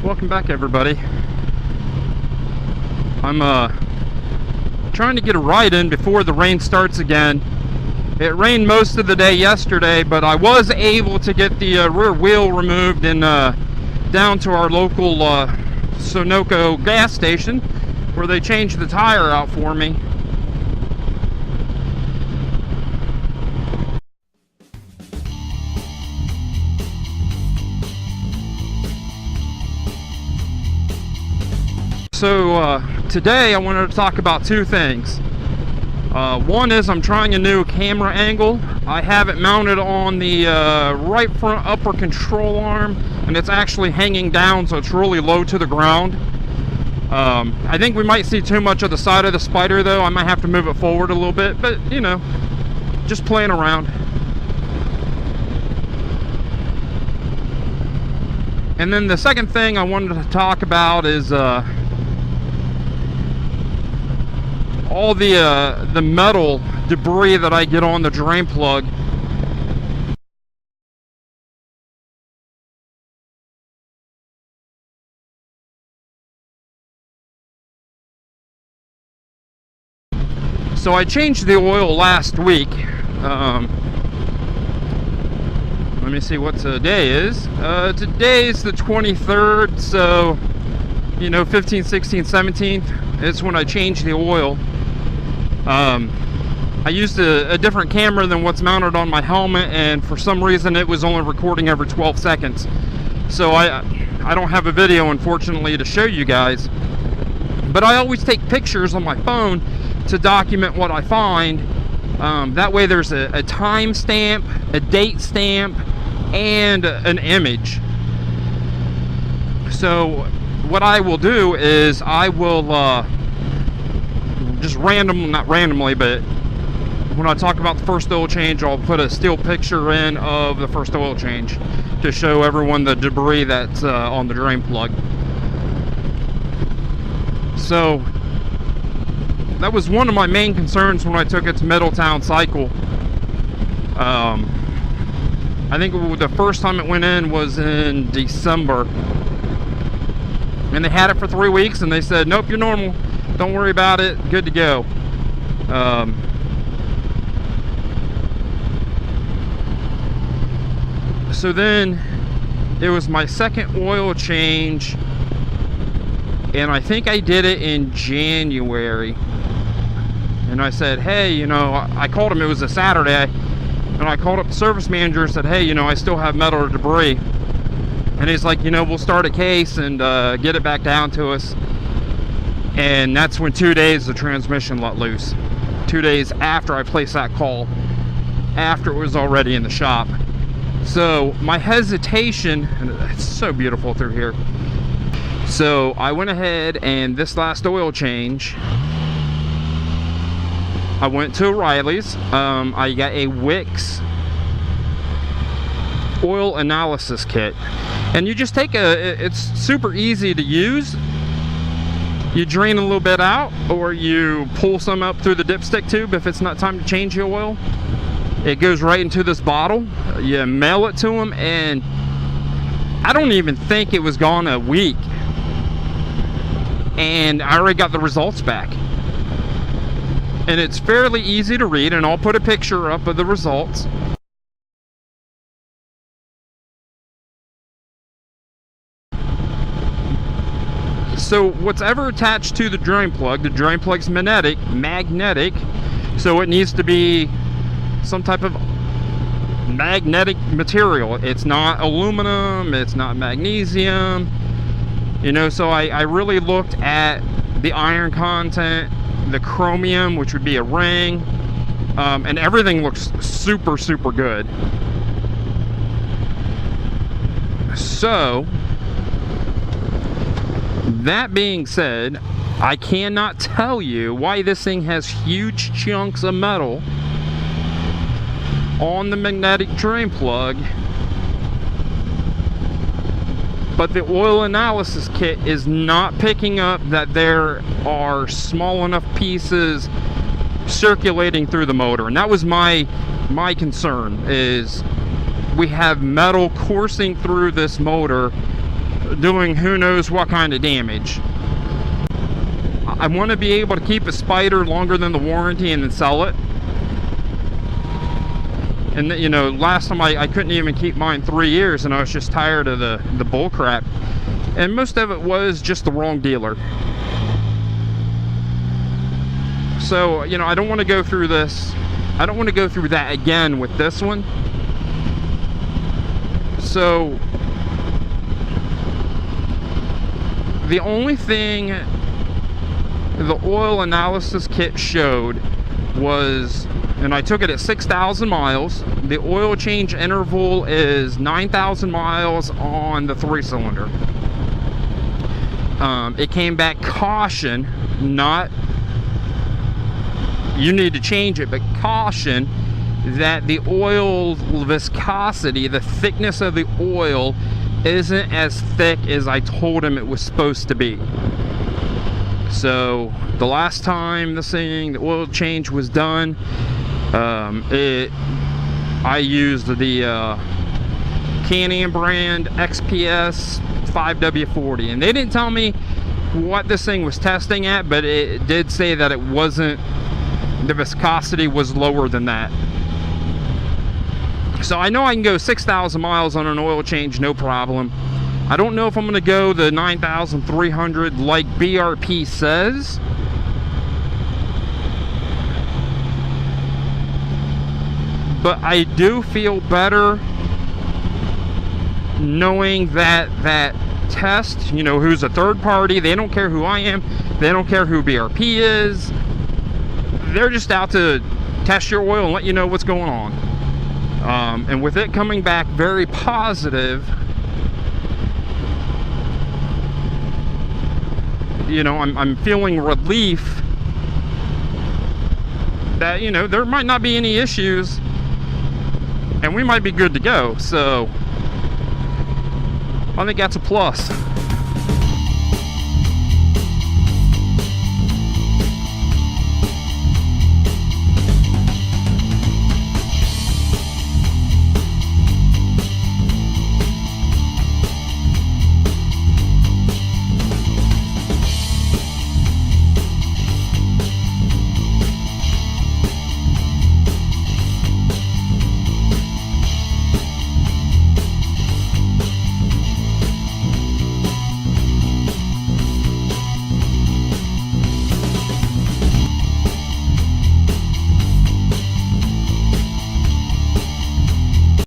Welcome back, everybody. I'm trying to get a ride in before the rain starts again. It rained most of the day yesterday, but I was able to get the rear wheel removed and down to our local Sunoco gas station where they changed the tire out for me. So today I wanted to talk about two things. One is I'm trying a new camera angle. I have it mounted on the right front upper control arm, and it's actually hanging down, so it's really low to the ground. I think we might see too much of the side of the Spyder, though. I might have to move it forward a little bit, but you know, just playing around. And then the second thing I wanted to talk about is all the metal debris that I get on the drain plug. So I changed the oil last week. Let me see what today is. Today's the 23rd, so you know, 15th, 16th, 17th, it's when I changed the oil. I used a different camera than what's mounted on my helmet, and for some reason it was only recording every 12 seconds. So I don't have a video, unfortunately, to show you guys. But I always take pictures on my phone to document what I find. That way there's a time stamp, a date stamp, and an image. So what I will do is I will just not randomly, but when I talk about the first oil change, I'll put a still picture in of the first oil change to show everyone the debris that's on the drain plug. So that was one of my main concerns when I took it to Middletown Cycle. I think the first time it went in was in December, and they had it for 3 weeks, and they said, nope, you're normal, don't worry about it, good to go. So then it was my second oil change, and I think I did it in January. And I said, hey, you know, I called him, it was a Saturday, and I called up the service manager and said, hey, you know, I still have metal debris. And he's like, you know, we'll start a case and get it back down to us. And that's when 2 days the transmission let loose. 2 days after I placed that call, after it was already in the shop. So my hesitation, and it's so beautiful through here. So I went ahead, and this last oil change, I went to O'Reilly's. I got a Wix oil analysis kit, and you just take it's super easy to use. You drain a little bit out, or you pull some up through the dipstick tube if it's not time to change the oil. It goes right into this bottle. You mail it to them, and I don't even think it was gone a week, and I already got the results back. And it's fairly easy to read, and I'll put a picture up of the results. So what's ever attached to the drain plug's magnetic, so it needs to be some type of magnetic material. It's not aluminum, it's not magnesium, you know. So I really looked at the iron content, the chromium, which would be a ring, and everything looks super good. So that being said, I cannot tell you why this thing has huge chunks of metal on the magnetic drain plug, but the oil analysis kit is not picking up that there are small enough pieces circulating through the motor. And that was my concern, is we have metal coursing through this motor doing who knows what kind of damage. I want to be able to keep a Spyder longer than the warranty and then sell it. And you know, last time I couldn't even keep mine 3 years, and I was just tired of the bull crap. And most of it was just the wrong dealer. So, you know, I don't want to go through this. I don't want to go through that again with this one. So, the only thing the oil analysis kit showed was, and I took it at 6,000 miles, the oil change interval is 9,000 miles on the 3-cylinder. It came back caution, not you need to change it, but caution that the oil viscosity, the thickness of the oil, isn't as thick as I told him it was supposed to be. So the last time the oil change was done, I used the Can-Am brand XPS 5W40, and they didn't tell me what this thing was testing at, but it did say that it wasn't, the viscosity was lower than that. So I know I can go 6,000 miles on an oil change, no problem. I don't know if I'm going to go the 9,300 like BRP says. But I do feel better knowing that that test, you know, who's a third party, they don't care who I am, they don't care who BRP is. They're just out to test your oil and let you know what's going on. And with it coming back very positive, you know, I'm feeling relief that, you know, there might not be any issues and we might be good to go. So I think that's a plus.